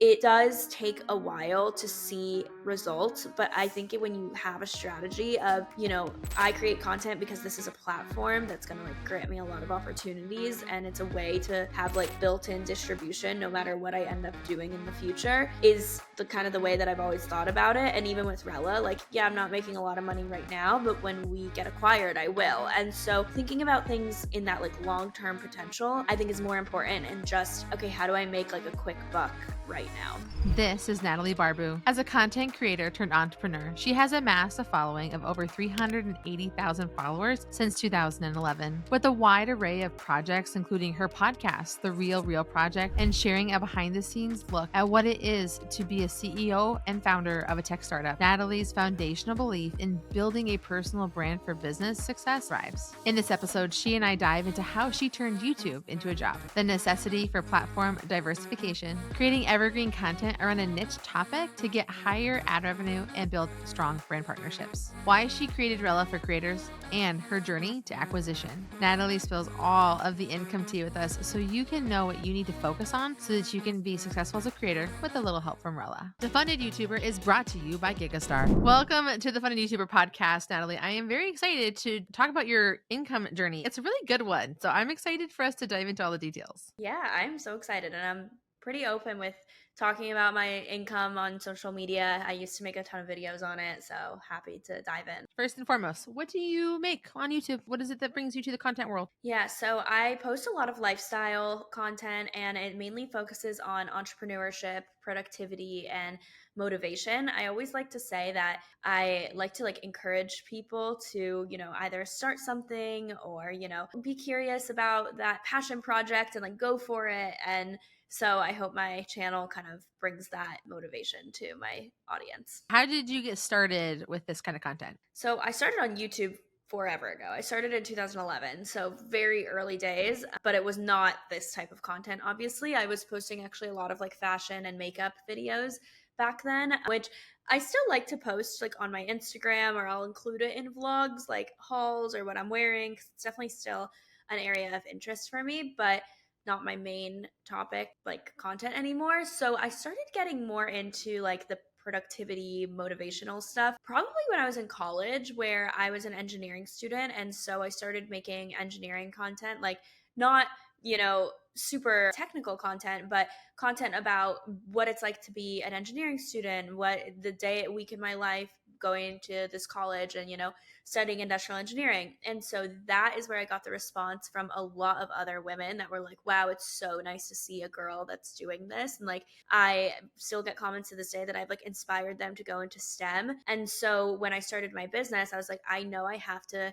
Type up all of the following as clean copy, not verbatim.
it does take a while to see results, but I think when you have a strategy of, I create content because this is a platform that's going to like grant me a lot of opportunities, and it's a way to have like built-in distribution no matter what I end up doing in the future, is the kind of the way that I've always thought about it. And even with Rella, like, yeah, I'm not making a lot of money right now, but when we get acquired, I will. And so thinking about things in that like long-term potential, I think is more important, and just, okay, how do I make like a quick buck right now? This is Natalie Barbu. As a content creator turned entrepreneur, she has amassed a following of over 380,000 followers since 2011, with a wide array of projects, including her podcast, The Real Project, and sharing a behind-the-scenes look at what it is to be a CEO and founder of a tech startup. Natalie's foundational belief in building a personal brand for business success thrives. In this episode, she and I dive into how she turned YouTube into a job, the necessity for platform diversification, creating evergreen content around a niche topic to get higher ad revenue and build strong brand partnerships, why she created Rella for creators, and her journey to acquisition. Natalie spills all of the income tea with us so you can know what you need to focus on so that you can be successful as a creator with a little help from Rella. The Funded YouTuber is brought to you by Gigastar. Welcome to the Funded YouTuber podcast, Natalie. I am very excited to talk about your income journey. It's a really good one, so I'm excited for us to dive into all the details. Yeah, I'm so excited, and I'm pretty open with talking about my income on social media. I used to make a ton of videos on it, so happy to dive in. First and foremost, what do you make on YouTube? What is it that brings you to the content world? Yeah, so I post a lot of lifestyle content, and it mainly focuses on entrepreneurship, productivity, and motivation. I always like to say that I like to like encourage people to, either start something or, be curious about that passion project and like go for it. And so I hope my channel kind of brings that motivation to my audience. How did you get started with this kind of content? So I started on YouTube forever ago. I started in 2011, so very early days, but it was not this type of content, obviously. I was posting actually a lot of like fashion and makeup videos back then, which I still like to post like on my Instagram, or I'll include it in vlogs like hauls or what I'm wearing. It's definitely still an area of interest for me, but not my main topic like content anymore. So I started getting more into like the productivity motivational stuff probably when I was in college, where I was an engineering student, and so I started making engineering content, like not super technical content, but content about what it's like to be an engineering student, what the day a week in my life going to this college and studying industrial engineering. And so that is where I got the response from a lot of other women that were like, wow, it's so nice to see a girl that's doing this. And like, I still get comments to this day that I've like inspired them to go into STEM. And so when I started my business, I was like, I know I have to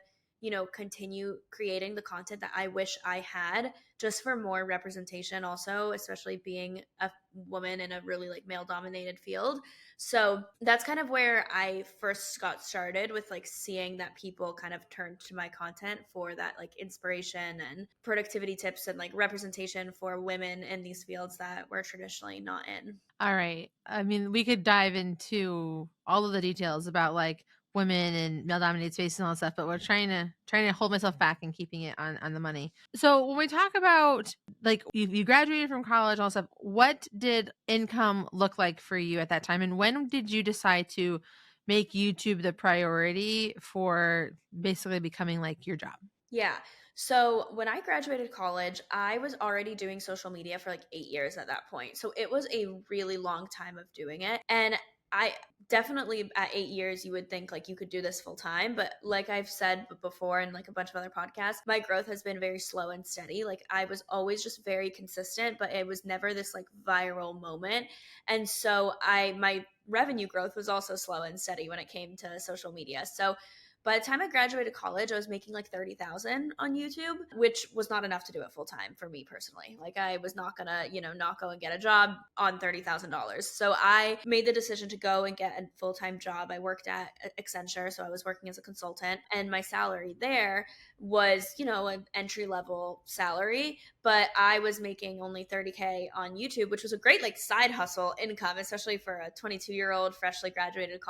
continue creating the content that I wish I had, just for more representation also, especially being a woman in a really like male dominated field. So that's kind of where I first got started with like seeing that people kind of turned to my content for that like inspiration and productivity tips and like representation for women in these fields that we're traditionally not in. All right. I mean, we could dive into all of the details about like women and male dominated spaces and all that stuff, but we're trying to hold myself back and keeping it on the money. So when we talk about like you graduated from college, all that stuff, what did income look like for you at that time? And when did you decide to make YouTube the priority for basically becoming like your job? Yeah. So when I graduated college, I was already doing social media for like 8 years at that point. So it was a really long time of doing it. And I definitely, at 8 years, you would think like you could do this full time. But like I've said before in like a bunch of other podcasts, my growth has been very slow and steady. Like I was always just very consistent, but it was never this like viral moment. And so my revenue growth was also slow and steady when it came to social media. So by the time I graduated college, I was making like 30,000 on YouTube, which was not enough to do it full time for me personally. Like I was not gonna, not go and get a job on $30,000. So I made the decision to go and get a full time job. I worked at Accenture, so I was working as a consultant, and my salary there was, an entry level salary, but I was making only 30K on YouTube, which was a great like side hustle income, especially for a 22-year-old freshly graduated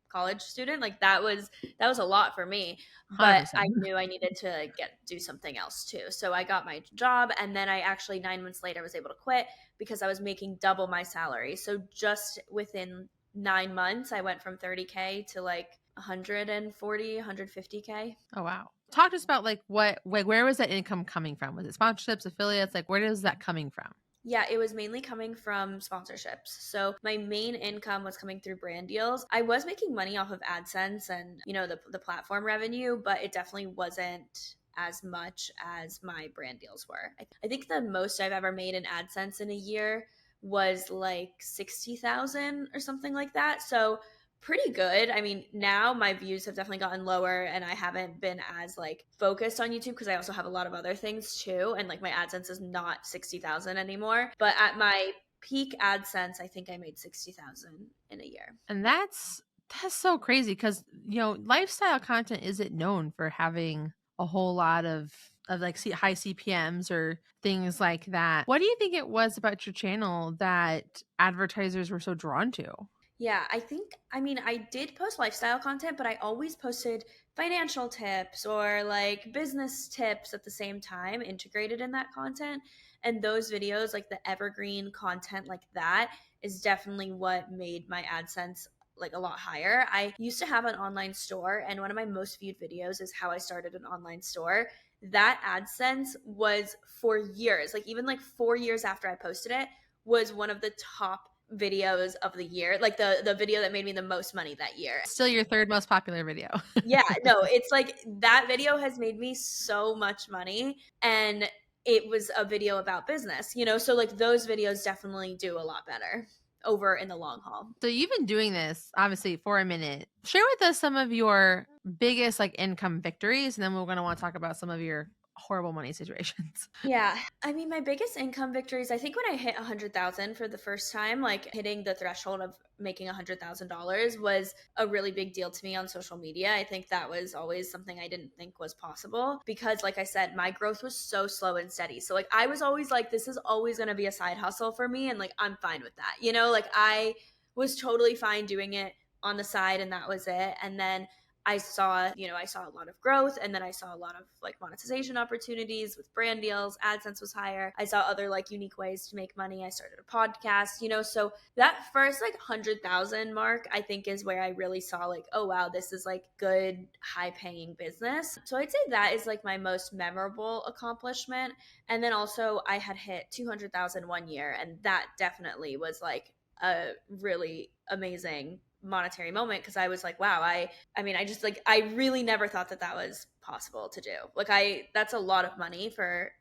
college student. Like that was a lot for me, but I 100%. knew I needed to do something else too. So I got my job, and then I actually 9 months later was able to quit because I was making double my salary. So just within 9 months I went from 30K to like 140, 150K. Oh, wow. Talk to us about like where was that income coming from? Was it sponsorships, affiliates? Like, where is that coming from? Yeah, it was mainly coming from sponsorships. So my main income was coming through brand deals. I was making money off of AdSense and, the platform revenue, but it definitely wasn't as much as my brand deals were. I think the most I've ever made in AdSense in a year was like 60,000 or something like that. So pretty good. I mean, now my views have definitely gotten lower and I haven't been as like focused on YouTube because I also have a lot of other things too. And like my AdSense is not 60,000 anymore. But at my peak AdSense, I think I made 60,000 in a year. And that's so crazy because lifestyle content isn't known for having a whole lot of like high CPMs or things like that. What do you think it was about your channel that advertisers were so drawn to? Yeah, I mean, I did post lifestyle content, but I always posted financial tips or like business tips at the same time integrated in that content. And those videos, like the evergreen content like that, is definitely what made my AdSense like a lot higher. I used to have an online store, and one of my most viewed videos is how I started an online store. That AdSense was for years, like even like 4 years after I posted it, was one of the top videos of the year, like the video that made me the most money that year. Still your third most popular video. Yeah, no, it's like that video has made me so much money, and it was a video about business, so like those videos definitely do a lot better over in the long haul. So you've been doing this obviously for a minute. Share with us some of your biggest like income victories, and then we're going to want to talk about some of your horrible money situations. Yeah. I mean, my biggest income victories, I think when I hit 100,000 for the first time, like hitting the threshold of making $100,000 was a really big deal to me on social media. I think that was always something I didn't think was possible because, like I said, my growth was so slow and steady. So, like, I was always like, this is always going to be a side hustle for me. And, like, I'm fine with that. Like, I was totally fine doing it on the side, and that was it. And then I saw a lot of growth, and then I saw a lot of like monetization opportunities with brand deals. AdSense was higher. I saw other like unique ways to make money. I started a podcast, so that first like 100,000 mark, I think is where I really saw like, oh wow, this is like good, high paying business. So I'd say that is like my most memorable accomplishment. And then also I had hit 200,000 one year, and that definitely was like a really amazing monetary moment because I was like, wow, I mean, I just like I really never thought that that was possible to do. Like that's a lot of money for,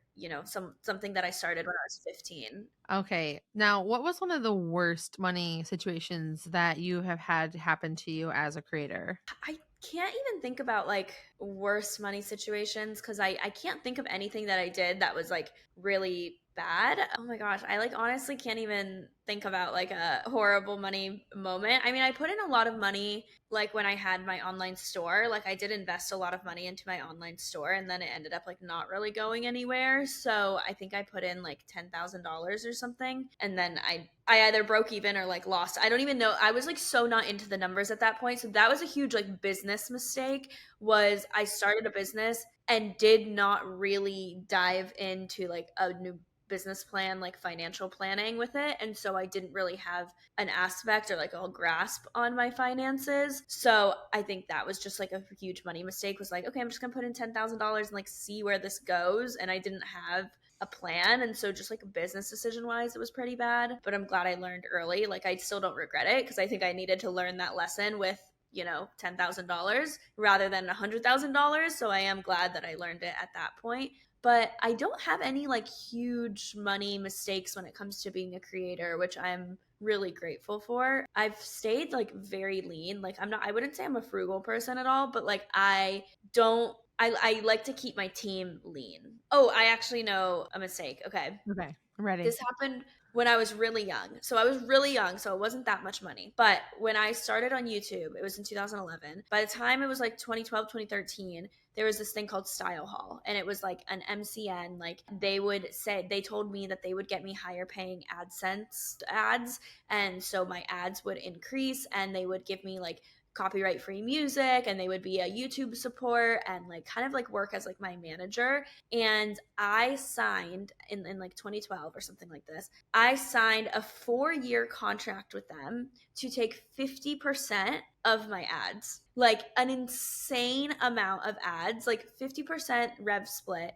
something that I started when I was 15. Okay. Now, what was one of the worst money situations that you have had happen to you as a creator? I can't even think about like worst money situations because I can't think of anything that I did that was like really bad. Oh my gosh, I like honestly can't even think about like a horrible money moment. I mean, I put in a lot of money like when I had my online store. Like I did invest a lot of money into my online store, and then it ended up like not really going anywhere. So I think I put in like $10,000 or something, and then I either broke even or like lost. I don't even know. I was like so not into the numbers at that point. So that was a huge like business mistake. Was I started a business and did not really dive into like a new business plan, like financial planning with it. And so I didn't really have an aspect or like a grasp on my finances. So I think that was just like a huge money mistake, was like, okay, I'm just gonna put in $10,000 and like see where this goes. And I didn't have a plan. And so just like business decision wise, it was pretty bad. But I'm glad I learned early. Like I still don't regret it because I think I needed to learn that lesson with $10,000 rather than $100,000. So I am glad that I learned it at that point. But I don't have any like huge money mistakes when it comes to being a creator, which I'm really grateful for. I've stayed like very lean. Like I wouldn't say I'm a frugal person at all, but like I like to keep my team lean. Oh, I actually know a mistake. Okay. Okay, I'm ready. This happened when I was really young. So I was really young, so it wasn't that much money. But when I started on YouTube, it was in 2011. By the time it was like 2012, 2013, there was this thing called Style Hall, and it was like an MCN. Like they told me that they would get me higher paying AdSense ads, and so my ads would increase, and they would give me like copyright free music, and they would be a YouTube support and like kind of like work as like my manager. And I signed in like 2012 or something like this. I signed a 4-year contract with them to take 50% of my ads, like an insane amount of ads, like 50% rev split,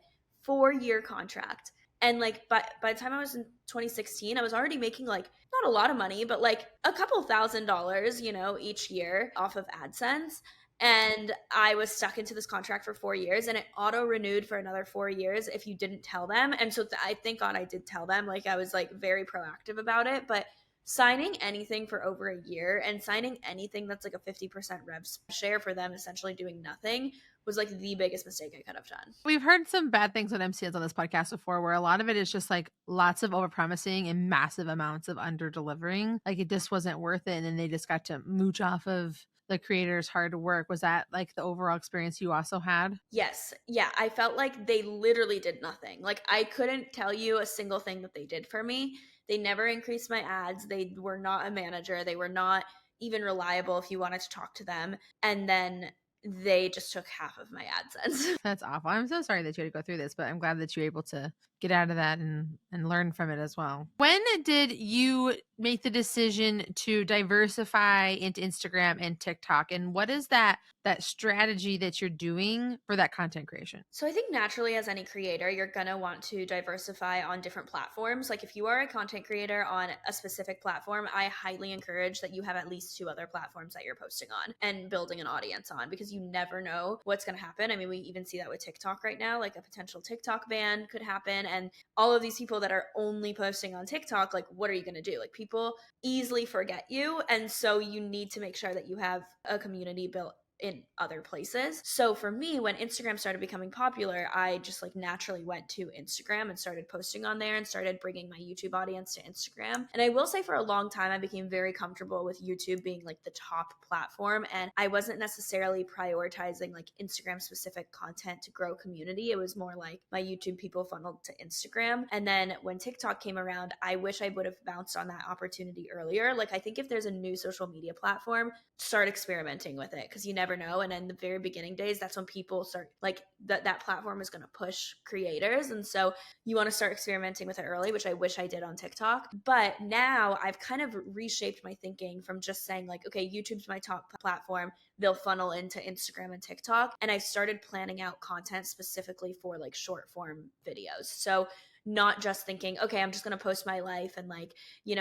4-year contract. And like by the time I was in 2016, I was already making like not a lot of money, but like a couple $1,000s, each year off of AdSense. And I was stuck into this contract for 4 years, and it auto renewed for another 4 years if you didn't tell them. And so I thank God I did tell them. Like I was like very proactive about it. But signing anything for over a year and signing anything that's like a 50% rev share for them essentially doing nothing was like the biggest mistake I could have done. We've heard some bad things on MCNs on this podcast before, where a lot of it is just like lots of overpromising and massive amounts of under delivering. Like it just wasn't worth it. And then they just got to mooch off of the creator's hard work. Was that like the overall experience you also had? Yes. Yeah. I felt like they literally did nothing. Like I couldn't tell you a single thing that they did for me. They never increased my ads. They were not a manager. They were not even reliable if you wanted to talk to them. And then they just took half of my AdSense. That's awful. I'm so sorry that you had to go through this, but I'm glad that you were able to get out of that and learn from it as well. When did you make the decision to diversify into Instagram and TikTok? And what is that strategy that you're doing for that content creation? So I think naturally as any creator, you're going to want to diversify on different platforms. Like if you are a content creator on a specific platform, I highly encourage that you have at least 2 other platforms that you're posting on and building an audience on, because you never know what's going to happen. I mean, we even see that with TikTok right now, like a potential TikTok ban could happen. And all of these people that are only posting on TikTok, like what are you going to do? Like people easily forget you. And so you need to make sure that you have a community built in other places. So for me, when Instagram started becoming popular, I just like naturally went to Instagram and started posting on there and started bringing my YouTube audience to Instagram. And I will say for a long time, I became very comfortable with YouTube being like the top platform. And I wasn't necessarily prioritizing like Instagram specific content to grow community. It was more like my YouTube people funneled to Instagram. And then when TikTok came around, I wish I would have bounced on that opportunity earlier. Like I think if there's a new social media platform, start experimenting with it, because you never know. And in the very beginning days, that's when people start like that platform is going to push creators. And so you want to start experimenting with it early, which I wish I did on TikTok. But now I've kind of reshaped my thinking from just saying like, okay, YouTube's my top platform, they'll funnel into Instagram and TikTok. And I started planning out content specifically for like short form videos. So not just thinking, okay, I'm just going to post my life and like,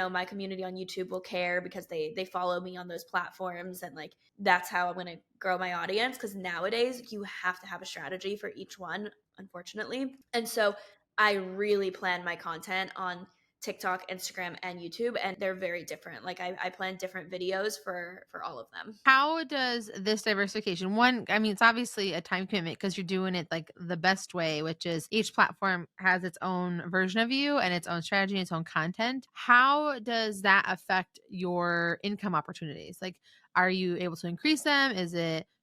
my community on YouTube will care because they follow me on those platforms, and like that's how I'm going to grow my audience, because nowadays you have to have a strategy for each one, unfortunately. And so I really plan my content on TikTok, Instagram, and YouTube, and they're very different. Like I plan different videos for all of them. How does this diversification, one, I mean, it's obviously a time commitment because you're doing it like the best way, which is each platform has its own version of you and its own strategy and its own content. How does that affect your income opportunities? Like, are you able to increase them?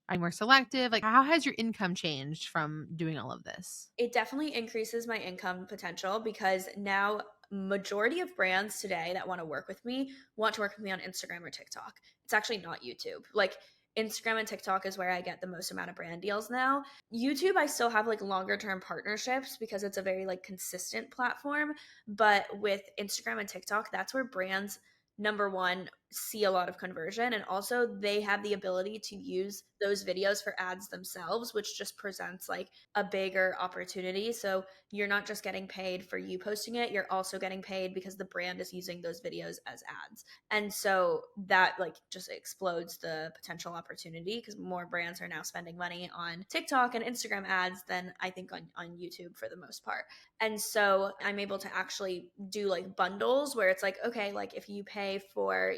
Are you more selective? Like, how has your income changed from doing all of this? It definitely increases my income potential, because now majority of brands today that want to work with me want to work with me on Instagram or TikTok. It's actually not YouTube. Like Instagram and TikTok is where I get the most amount of brand deals now. YouTube, I still have like longer term partnerships because it's a very like consistent platform. But with Instagram and TikTok, that's where brands, number one, see a lot of conversion, and also they have the ability to use those videos for ads themselves, which just presents like a bigger opportunity. So you're not just getting paid for you posting it, you're also getting paid because the brand is using those videos as ads. And so that like just explodes the potential opportunity, because more brands are now spending money on TikTok and Instagram ads than I think on YouTube for the most part. And so I'm able to actually do like bundles where it's like, okay, like if you pay for,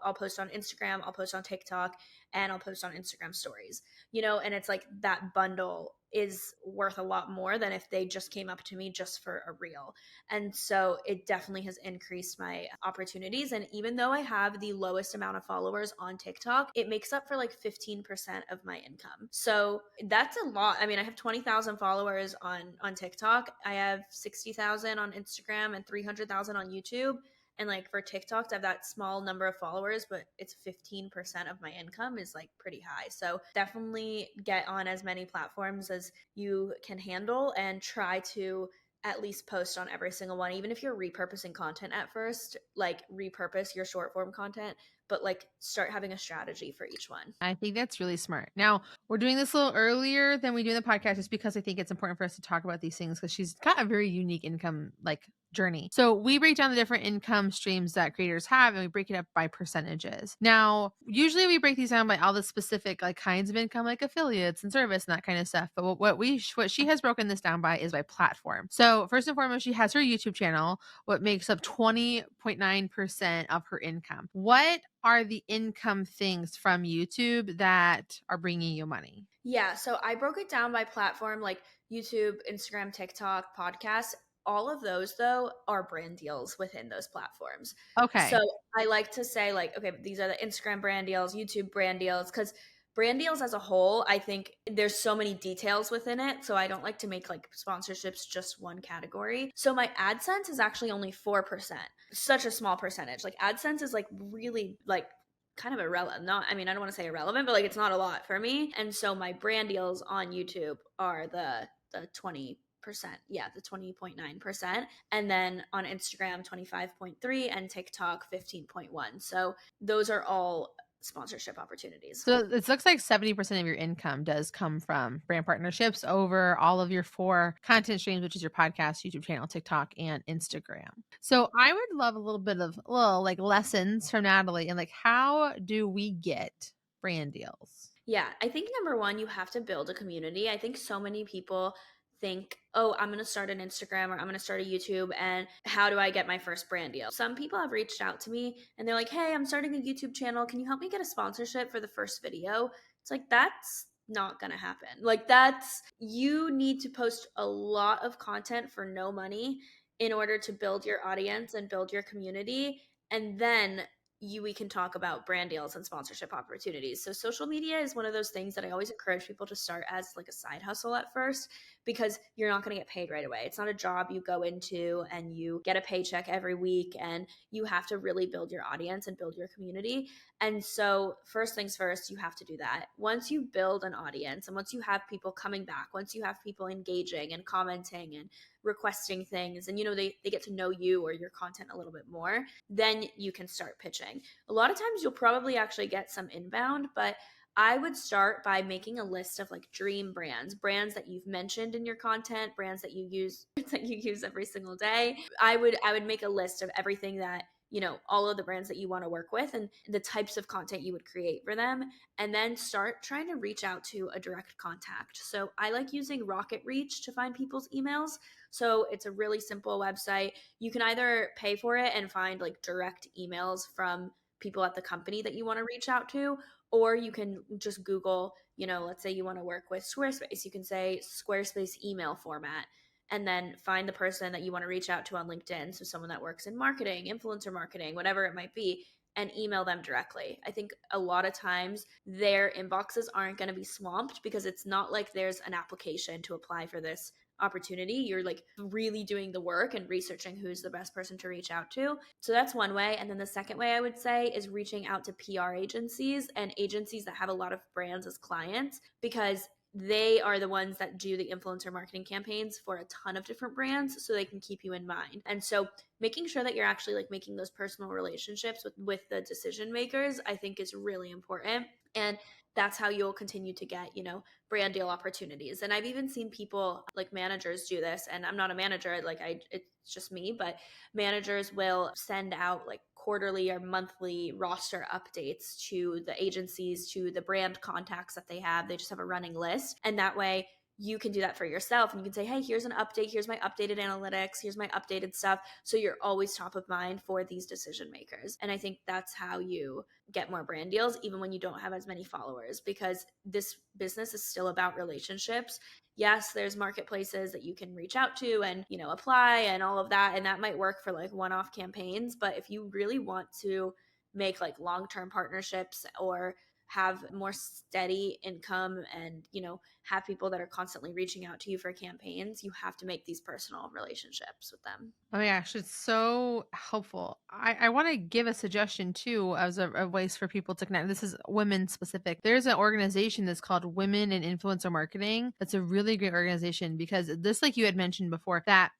I'll post on Instagram, I'll post on TikTok, and I'll post on Instagram stories, and it's like that bundle is worth a lot more than if they just came up to me just for a reel. And so it definitely has increased my opportunities. And even though I have the lowest amount of followers on TikTok, it makes up for like 15% of my income. So that's a lot. I mean, I have 20,000 followers on TikTok. I have 60,000 on Instagram and 300,000 on YouTube. And like for TikTok to have that small number of followers, but it's 15% of my income is like pretty high. So definitely get on as many platforms as you can handle and try to at least post on every single one. Even if you're repurposing content at first, like repurpose your short form content, but like start having a strategy for each one. I think that's really smart. Now, we're doing this a little earlier than we do in the podcast just because I think it's important for us to talk about these things because she's got a very unique income like journey. So we break down the different income streams that creators have and we break it up by percentages. Now, usually we break these down by all the specific like kinds of income like affiliates and service and that kind of stuff. But what she has broken this down by is by platform. So first and foremost, she has her YouTube channel, what makes up 20.9% of her income. What are the income things from YouTube that are bringing you money? Yeah, so I broke it down by platform like YouTube, Instagram, TikTok, podcasts. All of those, though, are brand deals within those platforms. So Okay. I like to say, like, okay, these are the Instagram brand deals, YouTube brand deals, because brand deals as a whole, I think there's so many details within it. So I don't like to make like sponsorships just one category. So my AdSense is actually only 4%, such a small percentage. Like AdSense is like really like kind of irrelevant. Not, I mean, I don't want to say irrelevant, but like it's not a lot for me. And so my brand deals on YouTube are the 20%. Yeah, the 20.9%. And then on Instagram 25.3 and TikTok 15.1. So those are all sponsorship opportunities. So it looks like 70% of your income does come from brand partnerships over all of your 4 content streams, which is your podcast, YouTube channel, TikTok, and Instagram. So I would love a little bit of little like lessons from Natalie and like how do we get brand deals? Yeah, I think number one, you have to build a community. I think so many people think, oh, I'm going to start an Instagram or I'm going to start a YouTube, and how do I get my first brand deal? Some people have reached out to me and they're like, hey, I'm starting a YouTube channel. Can you help me get a sponsorship for the first video? It's like, that's not going to happen. Like, you need to post a lot of content for no money in order to build your audience and build your community. And then we can talk about brand deals and sponsorship opportunities. So social media is one of those things that I always encourage people to start as like a side hustle at first, because you're not going to get paid right away. It's not a job you go into and you get a paycheck every week, and you have to really build your audience and build your community. And so first things first, you have to do that. Once you build an audience and once you have people coming back, once you have people engaging and commenting and requesting things, and they get to know you or your content a little bit more, then you can start pitching. A lot of times you'll probably actually get some inbound, but I would start by making a list of like dream brands that you've mentioned in your content, brands that you use that you use every single day. I would make a list of everything that all of the brands that you want to work with and the types of content you would create for them, and then start trying to reach out to a direct contact. So I like using Rocket Reach to find people's emails. So it's a really simple website. You can either pay for it and find like direct emails from people at the company that you want to reach out to, or you can just Google, let's say you want to work with Squarespace. You can say Squarespace email format and then find the person that you want to reach out to on LinkedIn. So someone that works in marketing, influencer marketing, whatever it might be, and email them directly. I think a lot of times their inboxes aren't going to be swamped because it's not like there's an application to apply for this opportunity. You're like really doing the work and researching who's the best person to reach out to. So that's one way. And then the second way I would say is reaching out to PR agencies and agencies that have a lot of brands as clients, because they are the ones that do the influencer marketing campaigns for a ton of different brands, so they can keep you in mind. And so making sure that you're actually like making those personal relationships with the decision makers, I think is really important. And that's how you'll continue to get, brand deal opportunities. And I've even seen people like managers do this, and I'm not a manager, it's just me, but managers will send out like quarterly or monthly roster updates to the agencies, to the brand contacts that they have. They just have a running list. And that way you can do that for yourself, and you can say, hey, here's an update, here's my updated analytics, here's my updated stuff. So you're always top of mind for these decision makers. And I think that's how you get more brand deals, even when you don't have as many followers, because this business is still about relationships. Yes, there's marketplaces that you can reach out to and, apply and all of that. And that might work for like one-off campaigns. But if you really want to make like long-term partnerships or have more steady income and, have people that are constantly reaching out to you for campaigns, you have to make these personal relationships with them. Oh my gosh, it's so helpful. I want to give a suggestion too as a ways for people to connect. This is women specific. There's an organization that's called Women in Influencer Marketing. That's a really great organization because this, like you had mentioned before, that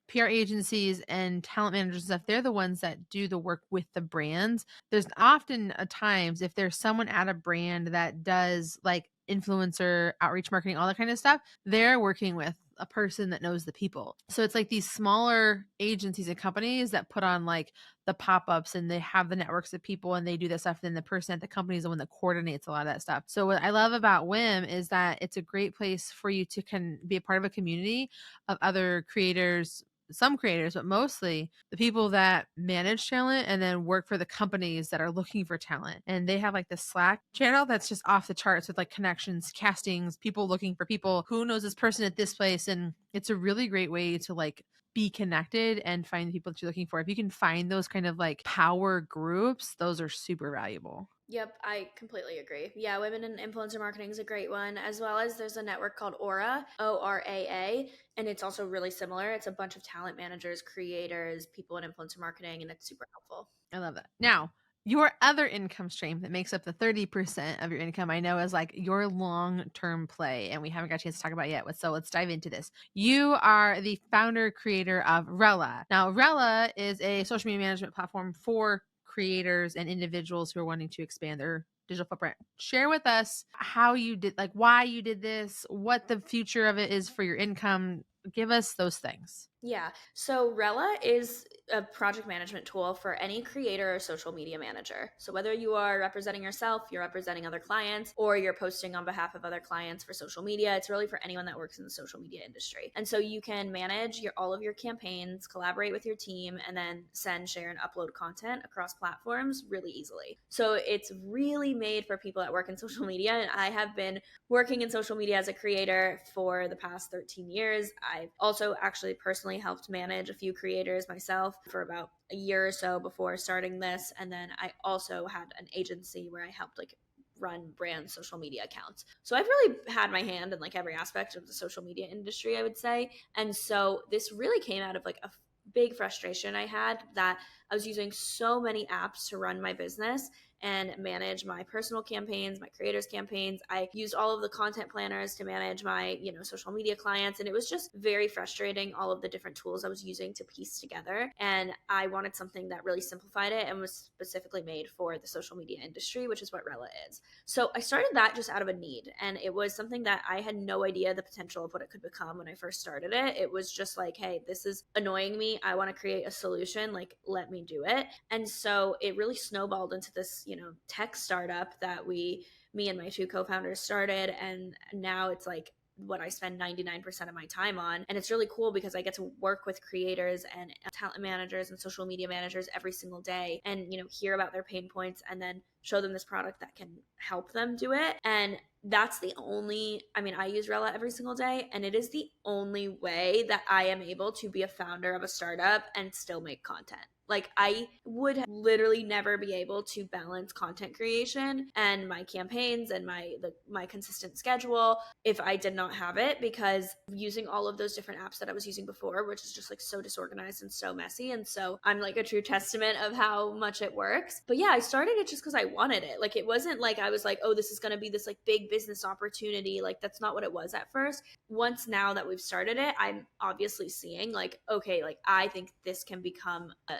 PR agencies and talent managers and stuff, they're the ones that do the work with the brands. There's often times if there's someone at a brand that does like influencer outreach marketing, all that kind of stuff, they're working with a person that knows the people. So it's like these smaller agencies and companies that put on like the pop-ups and they have the networks of people and they do this stuff. Then the person at the company is the one that coordinates a lot of that stuff. So what I love about WIM is that it's a great place for you to be a part of a community of other creators, some creators, but mostly the people that manage talent and then work for the companies that are looking for talent. And they have like the Slack channel that's just off the charts with like connections, castings, people looking for people. Who knows this person at this place? And it's a really great way to like be connected and find the people that you're looking for. If you can find those kind of like power groups, those are super valuable. Yep, I completely agree. Yeah, Women in Influencer Marketing is a great one, as well as there's a network called Aura, ORAA, and it's also really similar. It's a bunch of talent managers, creators, people in influencer marketing, and it's super helpful. I love that. Now, your other income stream that makes up the 30% of your income, I know is like your long-term play, and we haven't got a chance to talk about it yet. So let's dive into this. You are the founder creator of Rella. Now, Rella is a social media management platform for creators and individuals who are wanting to expand their digital footprint. Share with us how you did, like why you did this, what the future of it is for your income. Give us those things. Yeah. So Rella is a project management tool for any creator or social media manager. So whether you are representing yourself, you're representing other clients, or you're posting on behalf of other clients for social media, it's really for anyone that works in the social media industry. And so you can manage all of your campaigns, collaborate with your team, and then send, share, and upload content across platforms really easily. So it's really made for people that work in social media. And I have been working in social media as a creator for the past 13 years. I've also actually personally helped manage a few creators myself for about a year or so before starting this. And then I also had an agency where I helped like run brand social media accounts. So I've really had my hand in like every aspect of the social media industry, I would say. And so this really came out of like a big frustration I had that I was using so many apps to run my business and manage my personal campaigns, my creators campaigns. I used all of the content planners to manage my, social media clients. And it was just very frustrating, all of the different tools I was using to piece together. And I wanted something that really simplified it and was specifically made for the social media industry, which is what Rella is. So I started that just out of a need. And it was something that I had no idea the potential of what it could become when I first started it. It was just like, hey, this is annoying me. I want to create a solution. Like, let me do it. And so it really snowballed into this, tech startup that me and my two co-founders started. And now it's like what I spend 99% of my time on. And it's really cool because I get to work with creators and talent managers and social media managers every single day and, hear about their pain points and then show them this product that can help them do it. And that's I use Rella every single day, and it is the only way that I am able to be a founder of a startup and still make content. Like, I would literally never be able to balance content creation and my campaigns and my consistent schedule if I did not have it, because using all of those different apps that I was using before, which is just like so disorganized and so messy. And so I'm like a true testament of how much it works. But yeah, I started it just because I wanted it. Like, it wasn't like I was like, oh, this is going to be this like big business opportunity. Like, that's not what it was at first. Once now that we've started it, I'm obviously seeing like, okay, like I think this can become a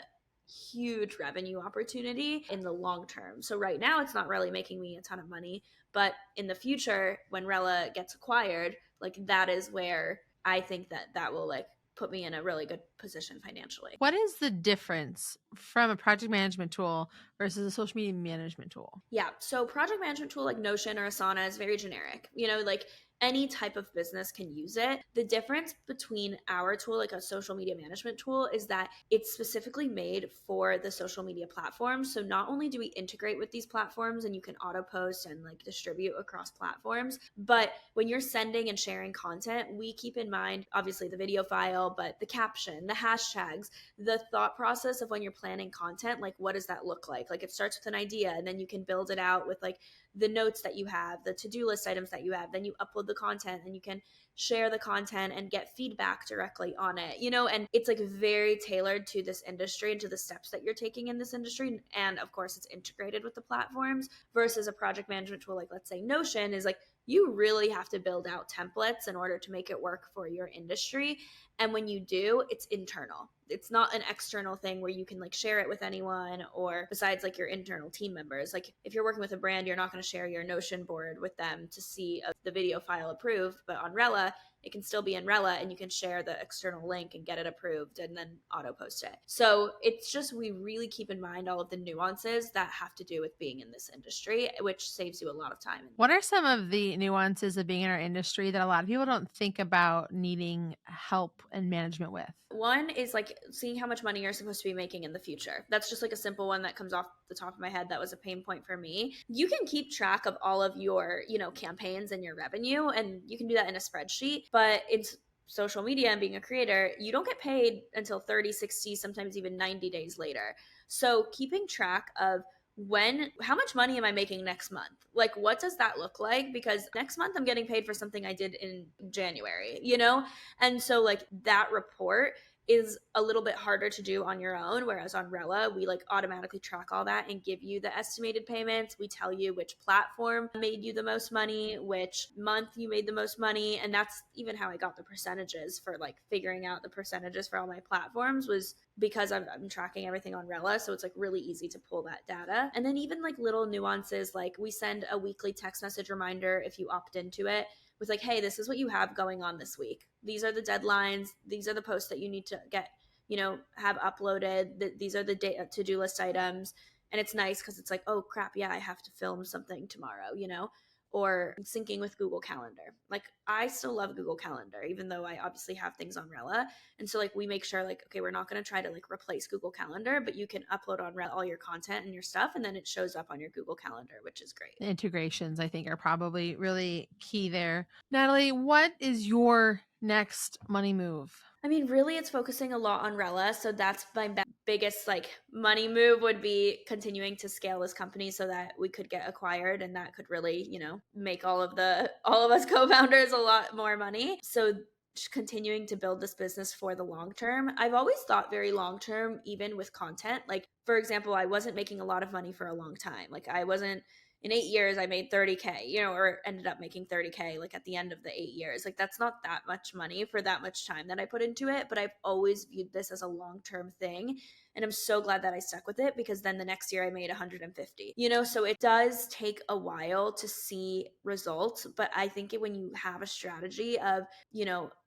huge revenue opportunity in the long term. So right now it's not really making me a ton of money, but in the future when Rella gets acquired, like that is where I think that will like put me in a really good position financially. What is the difference from a project management tool versus a social media management tool? Yeah. So project management tool like Notion or Asana is very generic. Like any type of business can use it. The difference between our tool, like a social media management tool, is that it's specifically made for the social media platforms. So not only do we integrate with these platforms and you can auto post and like distribute across platforms, but when you're sending and sharing content, we keep in mind obviously the video file, but the caption, the hashtags, the thought process of when you're planning content, like what does that look like? Like it starts with an idea and then you can build it out with like the notes that you have, the to-do list items that you have, then you upload the content and you can share the content and get feedback directly on it, and it's like very tailored to this industry and to the steps that you're taking in this industry. And of course, it's integrated with the platforms versus a project management tool, like let's say Notion is like, you really have to build out templates in order to make it work for your industry. And when you do, it's internal. It's not an external thing where you can like share it with anyone or besides like your internal team members. Like if you're working with a brand, you're not going to share your Notion board with them to see the video file approved. But on Rella, it can still be in Rella and you can share the external link and get it approved and then auto post it. So it's just, we really keep in mind all of the nuances that have to do with being in this industry, which saves you a lot of time. What are some of the nuances of being in our industry that a lot of people don't think about needing help and management with? One is like seeing how much money you're supposed to be making in the future. That's just like a simple one that comes off the top of my head. That was a pain point for me. You can keep track of all of your, campaigns and your revenue, and you can do that in a spreadsheet, but it's social media and being a creator, you don't get paid until 30, 60, sometimes even 90 days later. So keeping track of how much money am I making next month? Like, what does that look like? Because next month I'm getting paid for something I did in January, And so like that report is a little bit harder to do on your own. Whereas on Rella, we like automatically track all that and give you the estimated payments. We tell you which platform made you the most money, which month you made the most money. And that's even how I got the percentages for like figuring out the percentages for all my platforms, was because I'm tracking everything on Rella. So it's like really easy to pull that data. And then even like little nuances, like we send a weekly text message reminder if you opt into it, with like, hey, this is what you have going on this week. These are the deadlines. These are the posts that you need to get, have uploaded. These are the to-do list items. And it's nice because it's like, oh crap, yeah, I have to film something tomorrow, or syncing with Google Calendar. Like I still love Google Calendar, even though I obviously have things on Rella. And so like we make sure like, okay, we're not going to try to like replace Google Calendar, but you can upload on Rella all your content and your stuff, and then it shows up on your Google Calendar, which is great. The integrations, I think, are probably really key there. Natalie, what is your next money move? I mean, really, it's focusing a lot on Rella. So that's my biggest like money move, would be continuing to scale this company so that we could get acquired, and that could really, make all of us co-founders a lot more money. So just continuing to build this business for the long term. I've always thought very long term, even with content. Like, for example, I wasn't making a lot of money for a long time. Like I wasn't, in 8 years, I made 30K, or ended up making 30K like at the end of the 8 years. Like that's not that much money for that much time that I put into it. But I've always viewed this as a long-term thing. And I'm so glad that I stuck with it, because then the next year I made 150, so it does take a while to see results. But I think when you have a strategy of,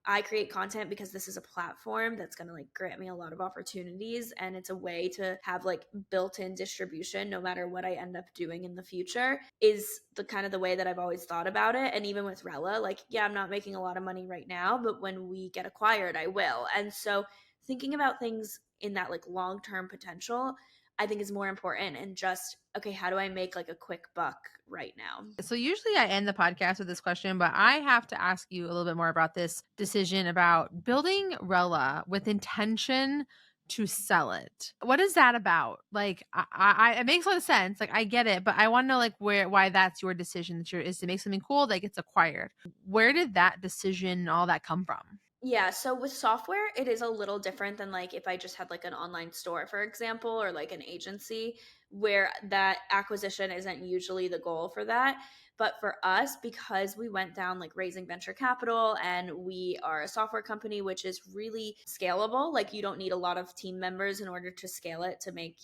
I create content because this is a platform that's going to like grant me a lot of opportunities, and it's a way to have like built-in distribution no matter what I end up doing in the future, is the kind of the way that I've always thought about it. And even with Rella, like, yeah, I'm not making a lot of money right now, but when we get acquired, I will. And so thinking about things in that like long-term potential, I think is more important, and just, okay, how do I make like a quick buck right now? So usually I end the podcast with this question, but I have to ask you a little bit more about this decision about building Rella with intention to sell it. What is that about? Like, it makes a lot of sense. Like, I get it, but I want to know like why that's your decision, is to make something cool that gets acquired. Where did that decision and all that come from? Yeah, so with software, it is a little different than like if I just had like an online store, for example, or like an agency, where that acquisition isn't usually the goal for that. But for us, because we went down like raising venture capital, and we are a software company, which is really scalable, like you don't need a lot of team members in order to scale it to make,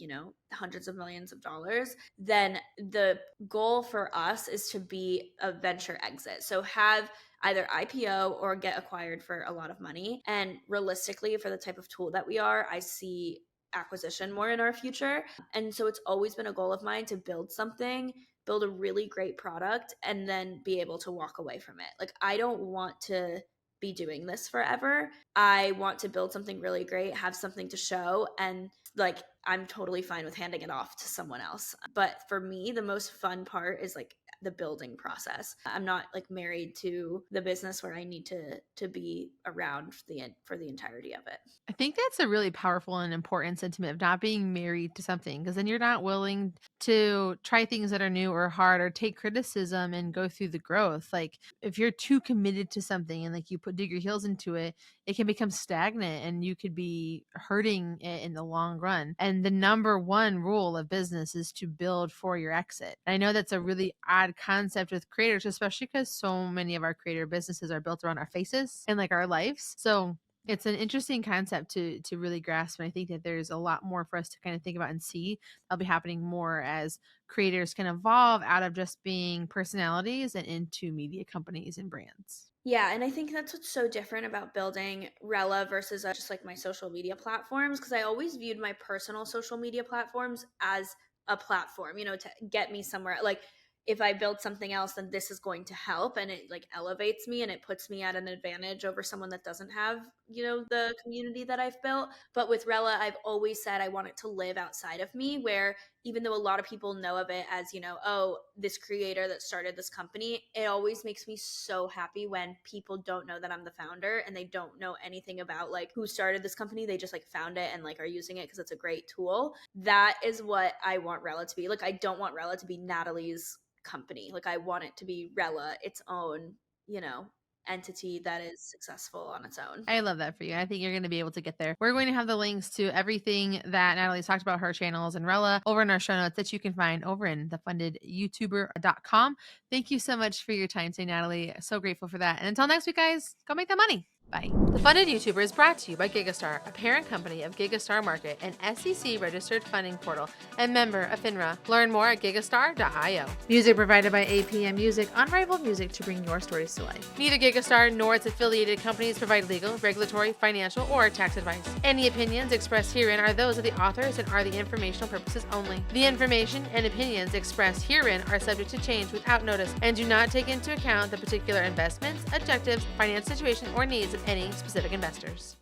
hundreds of millions of dollars, then the goal for us is to be a venture exit. So have either IPO or get acquired for a lot of money. And realistically, for the type of tool that we are, I see acquisition more in our future. And so it's always been a goal of mine to build something build a really great product and then be able to walk away from it. Like, I don't want to be doing this forever. I want to build something really great, have something to show, and like I'm totally fine with handing it off to someone else. But for me, the most fun part is like the building process. I'm not like married to the business where I need to be around for the entirety of it. I think that's a really powerful and important sentiment of not being married to something, because then you're not willing to try things that are new or hard or take criticism and go through the growth. Like if you're too committed to something and like you dig your heels into it, it can become stagnant and you could be hurting it in the long run. And the number one rule of business is to build for your exit. And I know that's a really odd concept with creators, especially because so many of our creator businesses are built around our faces and like our lives. So it's an interesting concept to really grasp. And I think that there's a lot more for us to kind of think about and see that'll be happening more as creators can evolve out of just being personalities and into media companies and brands. Yeah, and I think that's what's so different about building Rella versus just like my social media platforms, because I always viewed my personal social media platforms as a platform, to get me somewhere. Like if I build something else, then this is going to help and it like elevates me and it puts me at an advantage over someone that doesn't have, the community that I've built. But with Rella, I've always said I want it to live outside of me, where even though a lot of people know of it as, oh, this creator that started this company, it always makes me so happy when people don't know that I'm the founder and they don't know anything about like who started this company. They just like found it and like are using it because it's a great tool. That is what I want Rella to be. Like, I don't want Rella to be Natalie's company. Like, I want it to be Rella, its own, entity that is successful on its own. I love that for you. I think you're going to be able to get there. We're going to have the links to everything that Natalie's talked about, her channels and Rella, over in our show notes that you can find over in thefundedyoutuber.com. Thank you so much for your time today, Natalie. So grateful for that. And until next week, guys, go make that money. Bye. The Funded YouTuber is brought to you by Gigastar, a parent company of Gigastar Market, an SEC-registered funding portal, and member of FINRA. Learn more at gigastar.io. Music provided by APM Music, unrivaled music to bring your stories to life. Neither Gigastar nor its affiliated companies provide legal, regulatory, financial, or tax advice. Any opinions expressed herein are those of the authors and are the informational purposes only. The information and opinions expressed herein are subject to change without notice and do not take into account the particular investments, objectives, financial situation, or needs of any specific investors.